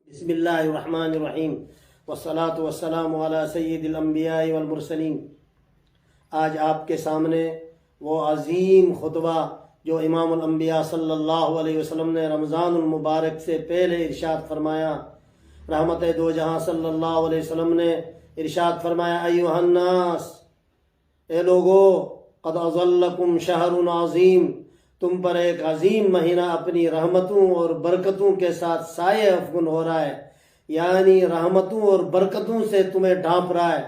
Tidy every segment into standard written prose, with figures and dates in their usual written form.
بسم اللہ الرحمن الرحیم والصلاة والسلام علی سید الانبیاء والمرسلین۔ آج آپ کے سامنے وہ عظیم خطبہ جو امام الانبیاء صلی اللہ علیہ وسلم نے رمضان المبارک سے پہلے ارشاد فرمایا۔ رحمت دو جہاں صلی اللہ علیہ وسلم نے ارشاد فرمایا، ایھا الناس، اے لوگو، قد اظلکم شہر عظیم، تم پر ایک عظیم مہینہ اپنی رحمتوں اور برکتوں کے ساتھ سایہ افغن ہو رہا ہے، یعنی رحمتوں اور برکتوں سے تمہیں ڈھانپ رہا ہے۔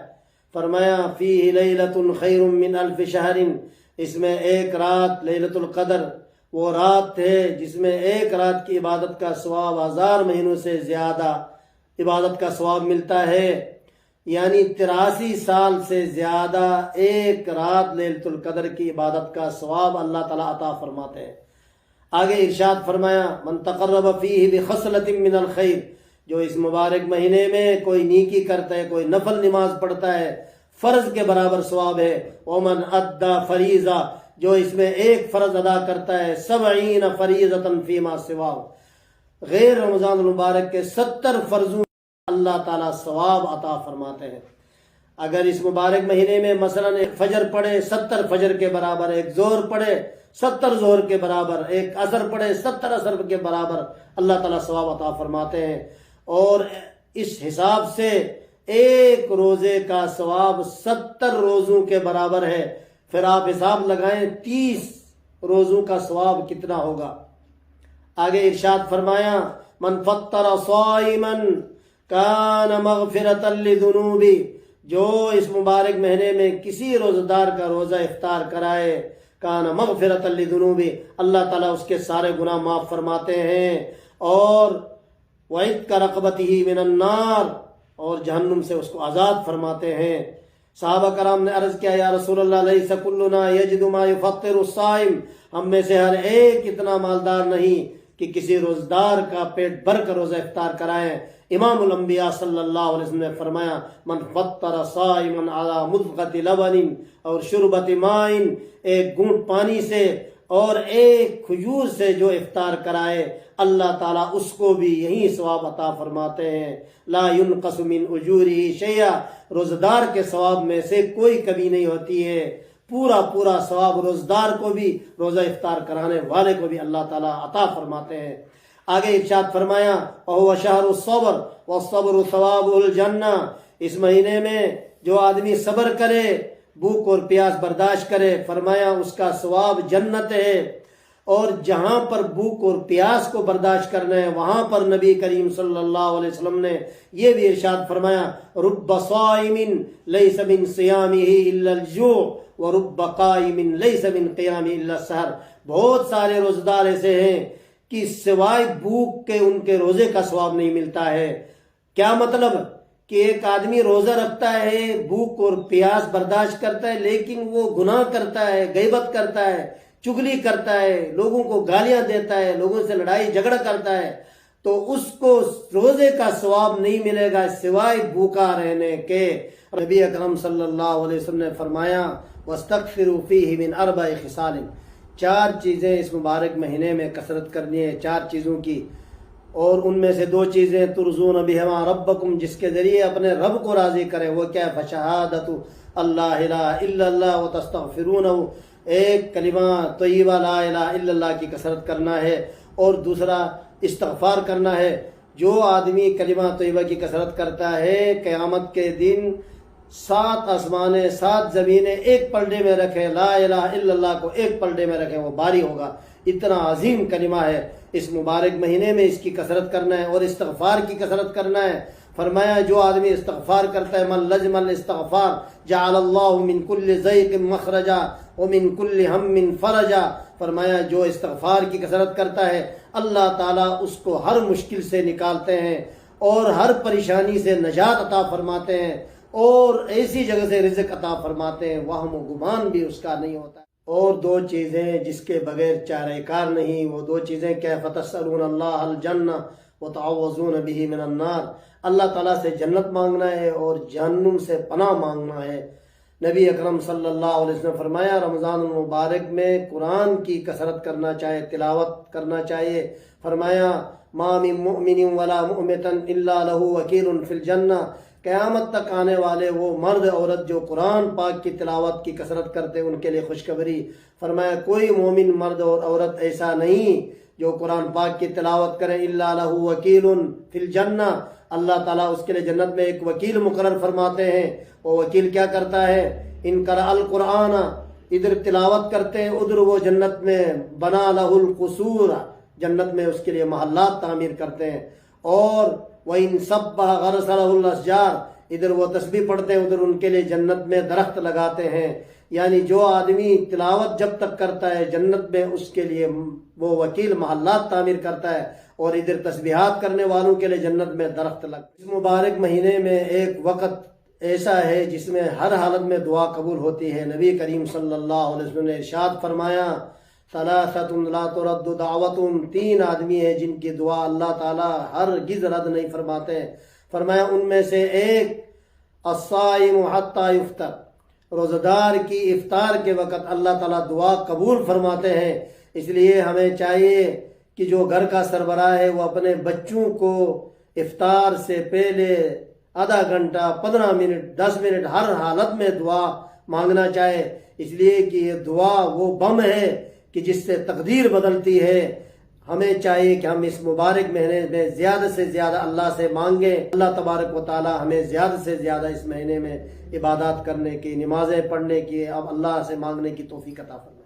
فرمایا، فیہ لیلۃ خیر من الف شہر، اس میں ایک رات لیلۃ القدر، وہ رات ہے جس میں ایک رات کی عبادت کا ثواب 1000 مہینوں سے زیادہ عبادت کا ثواب ملتا ہے، یعنی 83 سال سے زیادہ ایک رات لیلۃ القدر کی عبادت کا ثواب اللہ تعالیٰ عطا فرماتے ہیں۔ آگے ارشاد فرمایا، من تقرب فیہ بخصلۃ من الخیر، جو اس مبارک مہینے میں کوئی نیکی کرتا ہے، کوئی نفل نماز پڑھتا ہے، فرض کے برابر ثواب ہے۔ ومن ادى فریضہ، جو اس میں ایک فرض ادا کرتا ہے، 70 فریضۃ فیما سواہ، غیر رمضان المبارک کے 70 فرضوں اللہ تعالیٰ ثواب عطا فرماتے ہیں۔ اگر اس مبارک مہینے میں مثلا ایک فجر پڑھے 70 فجر کے برابر، ایک ظہر پڑھے 70 ظہر کے برابر، ایک عصر پڑھے 70 عصر کے برابر اللہ تعالیٰ ثواب عطا فرماتے ہیں۔ اور اس حساب سے ایک روزے کا ثواب 70 روزوں کے برابر ہے۔ پھر آپ حساب لگائیں 30 روزوں کا ثواب کتنا ہوگا۔ آگے ارشاد فرمایا، من فطر صائما کان مغفرۃ لذنوب، جو اس مبارک مہینے میں کسی روزہ دار کا روزہ افطار کرائے، کان مغفرۃ لذنوب، اللہ تعالیٰ اس کے سارے گناہ معاف فرماتے ہیں، اور وعتق رقبتہ من النار، اور جہنم سے اس کو آزاد فرماتے ہیں۔ صحابہ کرام نے عرض کیا، یا رسول اللہ، لیس کلنا یجد ما یفطر الصائم، ہم میں سے ہر ایک اتنا مالدار نہیں کہ کسی روزدار کا پیٹ بھر کر روزہ افطار کرائیں۔ امام الانبیاء صلی اللہ علیہ وسلم نے فرمایا، من فطر صائما علی مضغۃ لبن اور شربۃ ماء، ایک گھونٹ پانی سے اور ایک کھجور سے جو افطار کرائے، اللہ تعالیٰ اس کو بھی یہی ثواب عطا فرماتے ہیں۔ لا ينقص من اجورہ شیئا، روزدار کے ثواب میں سے کوئی کمی نہیں ہوتی ہے، پورا پورا ثواب روزدار کو بھی، روزہ افطار کرانے والے کو بھی اللہ تعالیٰ عطا فرماتے ہیں۔ آگے ارشاد فرمایا، وَهُوَ شَهْرُ الصَّبْرِ وَالصَّبْرُ ثَوَابُهُ الْجَنَّةِ، اس مہینے میں جو آدمی صبر کرے، بھوک اور پیاس برداشت کرے، فرمایا اس کا ثواب جنت ہے۔ اور جہاں پر بھوک اور پیاس کو برداشت کرنا ہے، وہاں پر نبی کریم صلی اللہ علیہ وسلم نے یہ بھی ارشاد فرمایا، رب صائم لیس من صیامہ الا الجوع ورب قائم لیس من قیامہ الا السحر، بہت سارے روزدار ایسے ہیں کہ سوائے بھوک کے ان کے روزے کا ثواب نہیں ملتا ہے۔ کیا مطلب کہ ایک آدمی روزہ رکھتا ہے، بھوک اور پیاس برداشت کرتا ہے، لیکن وہ گناہ کرتا ہے، غیبت کرتا ہے، چغلی کرتا ہے، لوگوں کو گالیاں دیتا ہے، لوگوں سے لڑائی جھگڑا کرتا ہے، تو اس کو روزے کا ثواب نہیں ملے گا سوائے بھوکا رہنے کے۔ نبی اکرم صلی اللہ علیہ وسلم نے فرمایا، وَاسْتَغْفِرُوا فِيهِ مِنْ 4 خِصَالٍ، 4 چیزیں اس مبارک مہینے میں کثرت کرنی ہے، 4 چیزوں کی، اور ان میں سے 2 چیزیں ترضون بہما ربکم، جس کے ذریعے اپنے رب کو راضی کریں، وہ کیا ہے، فشہادۃ اللہ الہ الا اللہ وتستغفرونہ، ایک کلمہ طیبہ لا الہ الا اللہ کی کثرت کرنا ہے، اور دوسرا استغفار کرنا ہے۔ جو آدمی کلمہ طیبہ کی کثرت کرتا ہے، قیامت کے دن 7 آسمانیں 7 زمینیں ایک پلڑے میں رکھے، لا الہ الا اللہ کو ایک پلڑے میں رکھے، وہ باری ہوگا۔ اتنا عظیم کلمہ ہے، اس مبارک مہینے میں اس کی کثرت کرنا ہے، اور استغفار کی کثرت کرنا ہے۔ فرمایا، جو آدمی استغفار کرتا ہے، من لزم الاستغفار جعل اللہ من کل ضیق مخرجا ومن کل ہم فرجا، فرمایا جو استغفار کی کثرت کرتا ہے، اللہ تعالیٰ اس کو ہر مشکل سے نکالتے ہیں، اور ہر پریشانی سے نجات عطا فرماتے ہیں، اور ایسی جگہ سے رزق عطا فرماتے ہیں، وہم و گمان بھی اس کا نہیں ہوتا۔ اور 2 چیزیں جس کے بغیر چارہ کار نہیں، وہ 2 چیزیں کیا، فتسألون اللہ الجنہ وتعوذون بہ من النار، اللہ تعالیٰ سے جنت مانگنا ہے اور جہنم سے پناہ مانگنا ہے۔ نبی اکرم صلی اللہ علیہ وسلم نے فرمایا رمضان المبارک میں قرآن کی کثرت کرنا چاہیے، تلاوت کرنا چاہیے۔ فرمایا ما من مؤمن ولا مؤمنۃ الا له وکیل فی الجنہ، قیامت تک آنے والے وہ مرد عورت جو قرآن پاک کی تلاوت کی کثرت کرتے ان کے لیے خوشخبری۔ فرمایا کوئی مومن مرد اور عورت ایسا نہیں جو قرآن پاک کی تلاوت کرے الا لہ وکیل فی الجنہ، اللہ تعالیٰ اس کے لیے جنت میں ایک وکیل مقرر فرماتے ہیں۔ وہ وکیل کیا کرتا ہے؟ ان قرأ القرآن، ادھر تلاوت کرتے ہیں ادھر وہ جنت میں بنا لہ القصور، جنت میں اس کے لیے محلات تعمیر کرتے ہیں۔ اور وَإِن سَبَّحَ غَرَسَ لَهُ الْأَشْجَارُ، ادھر وہ تسبیح پڑھتے ہیں ادھر ان کے لیے جنت میں درخت لگاتے ہیں۔ یعنی جو آدمی تلاوت جب تک کرتا ہے جنت میں اس کے لیے وہ وکیل محلات تعمیر کرتا ہے، اور ادھر تسبیحات کرنے والوں کے لیے جنت میں درخت لگتا ہے۔ اس مبارک مہینے میں ایک وقت ایسا ہے جس میں ہر حالت میں دعا قبول ہوتی ہے۔ نبی کریم صلی اللہ علیہ وسلم نے ارشاد فرمایا ثلاثۃ لا ترد دعوتهم، تین آدمی ہیں جن کی دعا اللہ تعالیٰ ہرگز رد نہیں فرماتے۔ فرمایا ان میں سے ایک الصائم حتی یفطر، روزہ دار کی افطار کے وقت اللہ تعالیٰ دعا قبول فرماتے ہیں۔ اس لیے ہمیں چاہیے کہ جو گھر کا سربراہ ہے وہ اپنے بچوں کو افطار سے پہلے آدھا گھنٹہ 15 منٹ 10 منٹ ہر حالت میں دعا مانگنا چاہے، اس لیے کہ یہ دعا وہ بم ہے کہ جس سے تقدیر بدلتی ہے۔ ہمیں چاہیے کہ ہم اس مبارک مہینے میں زیادہ سے زیادہ اللہ سے مانگیں۔ اللہ تبارک و تعالی ہمیں زیادہ سے زیادہ اس مہینے میں عبادات کرنے کی، نمازیں پڑھنے کی، اب اللہ سے مانگنے کی توفیق عطا فرمائے۔